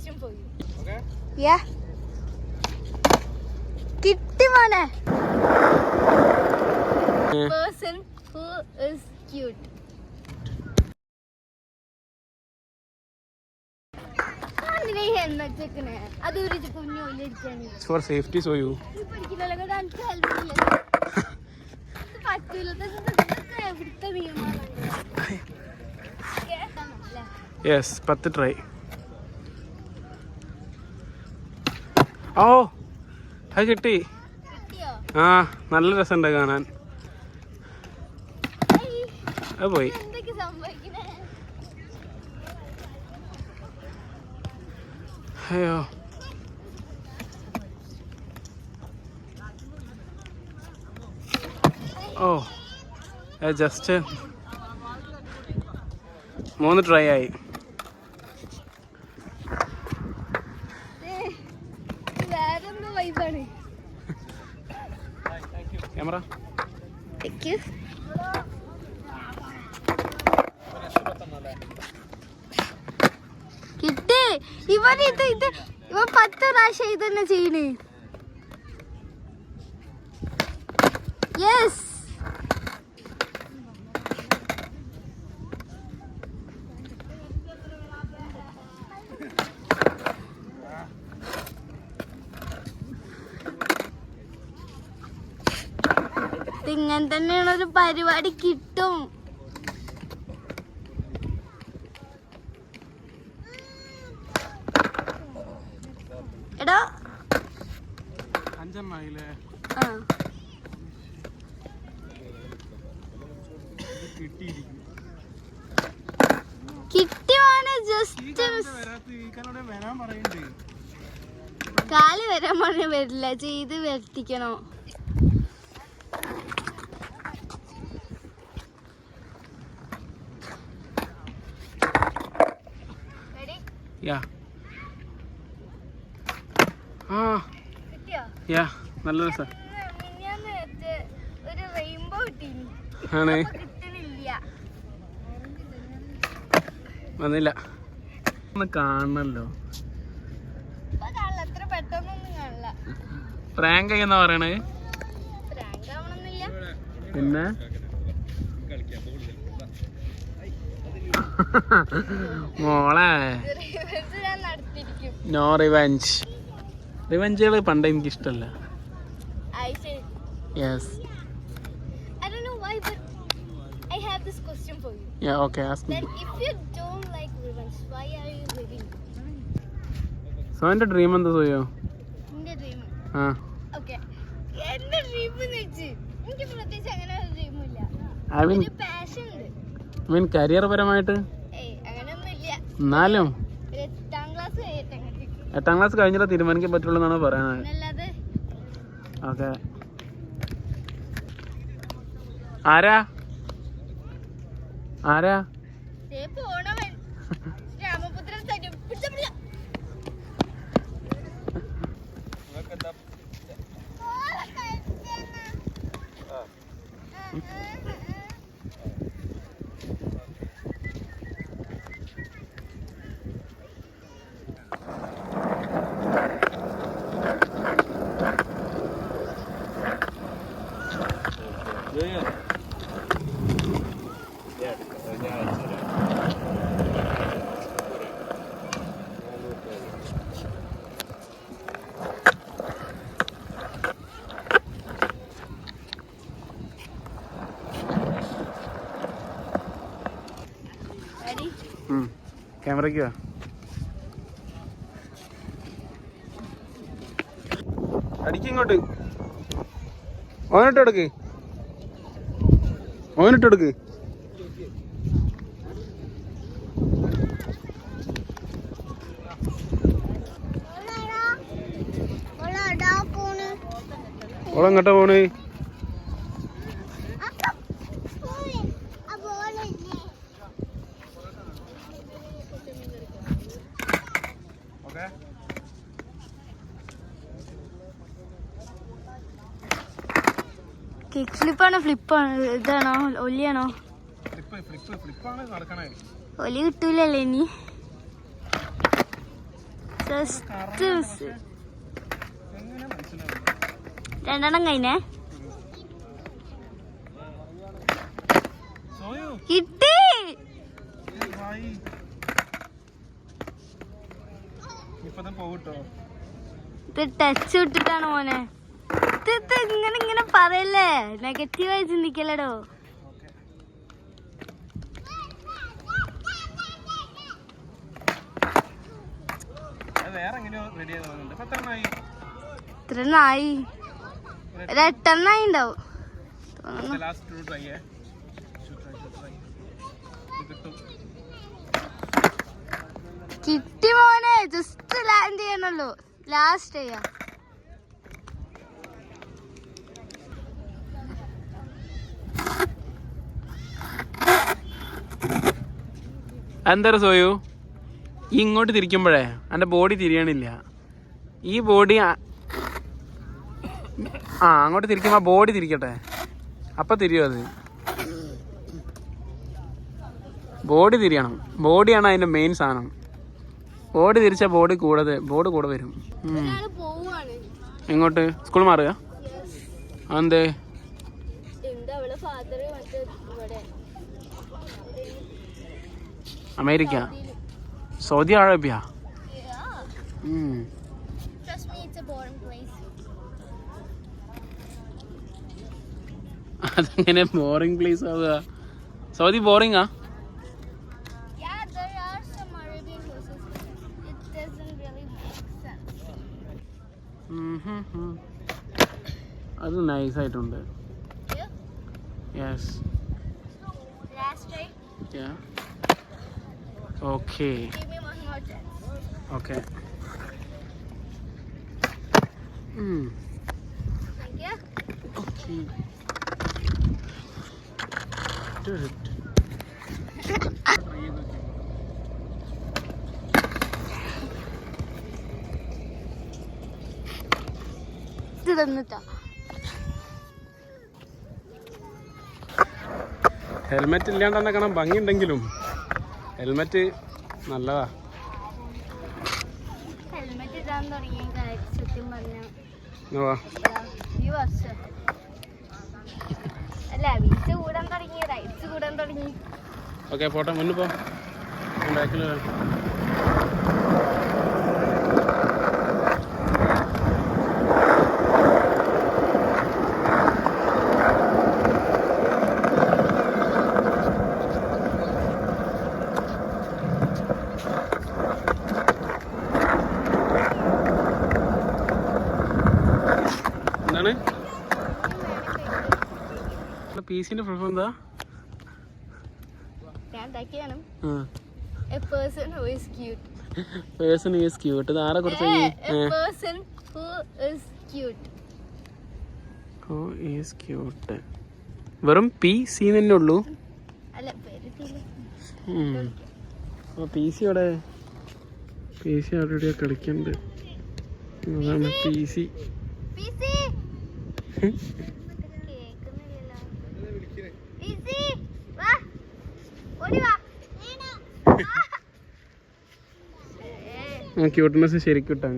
question for you. Okay? Yeah. Kitty mane. Person who is cute. It's for safety, so you. Yes, 10 try. Oh, hi Kitty. നല്ല രസമുണ്ട് കാണാൻ. അത് പോയി. അയ്യോ. ഓ, just 3 try ആയി. Camera കിട്ടി. ഇവൻ 10 പ്രാവശ്യം ഇതന്നെ ചെയ്യണേ. യെസ്. ഇങ്ങനെ തന്നെയാണ് ഒരു പരിപാടി കിട്ടും. എടാ കിട്ടിയാണ്. ജസ്റ്റ് കാല് വരാൻ പറഞ്ഞ വരില്ല, ചെയ്ത് വരുത്തിക്കണോ. നല്ല രസം വന്നില്ല. ഒന്ന് കാണണല്ലോ. പ്രാങ്ക് എന്നാ പറയണേ. പിന്നെ മോളെ നോ റിവെഞ്ച്. റിവെഞ്ചുകൾ പണ്ട് എനിക്ക് ഇഷ്ടമല്ല. Yes. I don't know why, but I have this question for you. Yeah, okay, ask me. Then if you don't like revenge, why are you living? So എൻ്റെ ഡ്രീം എന്താ സോയോ? നിന്റെ ഡ്രീം? ആ. Okay. എൻ്റെ dream വെച്ച് എനിക്ക് പ്രത്യേകിച്ച് അങ്ങനെ ഒരു ഡ്രീം ഇല്ല. ഒരു പാഷൻ ഉണ്ട്. I mean കരിയർ പരമായിട്ട്? അങ്ങനെയൊന്നും ഇല്ല. എന്നാലും 8ാം ക്ലാസ് കഴിഞ്ഞിട്ട്. 8ാം ക്ലാസ് കഴിഞ്ഞിട്ട് തീരുമാനിക്കാൻ പറ്റുള്ളൂ എന്നാണ് പറയുന്നത്. അല്ലാതെ. ഓക്കെ. ആരാ രാമപുത്രൻ ക്യാമറയ്ക്ക് വാ. അടിക്കിങ്ങോട്ട്. ഓനിട്ടെടുക്ക്. ഓളെങ്ങോട്ടാ പോണ്? കിക്ക് ഫ്ലിപ്പാണോ ഫ്ലിപ്പാണോ ഇതാണോ ഒലിയാണോ? ഒലി കിട്ടൂലല്ലേ ഇനി. Just miss. രണ്ടെണ്ണം കഴിഞ്ഞേ. കിട്ടി. ഇത് ടച്ച് വിട്ടിട്ടാണ് മോനെ. ഇത് ഇങ്ങനെ പറയല്ലേ, നെഗറ്റീവായി ചിന്തിക്കല്ലടോ. ഇത്രണ്ണായി, ഒരു 8 ഉണ്ടാവും. കിട്ടി മോനെ, ജസ്റ്റ് ലാൻഡ് ചെയ്യണല്ലോ. ലാസ്റ്റ് ചെയ്യാം. എന്താ സോയു, ഈ ഇങ്ങോട്ട് തിരിക്കുമ്പോഴേ എൻ്റെ ബോഡി തിരിയണില്ല. ഈ ബോഡി അങ്ങോട്ട് തിരിക്കുമ്പോൾ ബോഡി തിരിക്കട്ടെ, അപ്പം തിരിയും. അത് ബോഡി തിരിയണം. ബോഡിയാണ് അതിൻ്റെ മെയിൻ സാധനം. ബോഡി തിരിച്ചാൽ ബോഡി കൂടെ വരും. എങ്ങോട്ട്? സ്കൂൾ മാറുക? അതെന്തേ? America, Saudi Arabia. അതെങ്ങനെ ബോറിംഗ് പ്ലേസ് ആവുക? സൗദി ബോറിംഗാ? അത് നൈസ് ആയിട്ടുണ്ട്. Yes. Okay okay. Okay. Helmet ഇല്ലാണ്ട് തന്നെ കാണാൻ ഭംഗിയുണ്ടെങ്കിലും ഹെൽമെറ്റ് നല്ലതാ. ഹെൽമെറ്റ് ഇടാൻ തുടങ്ങിയ സത്യം പറഞ്ഞ അല്ല, വീഴ്ച കൂടാൻ തുടങ്ങി, റൈറ്റ്സ് കൂടാൻ തുടങ്ങി. ഓക്കെ, പോട്ടെ, മുന്നിൽ പോ. ബാക്കിൽ എന്താണ് പീസിന്റെ പ്രിഫർ എന്താ? A person who is cute. Person who is cute. ഇത് ആരെ കുറിച്ച്? A person who is cute. Who is cute. വെറും PC തന്നെ ഉള്ളൂ. അല്ല, പേരിട്ടില്ല. അപ്പോൾ PC അവിടെ കളിക്കണ്ട്. അതാണ് PC. ക്യൂട്ട്നെസ് ശരിക്കും കിട്ടാൻ.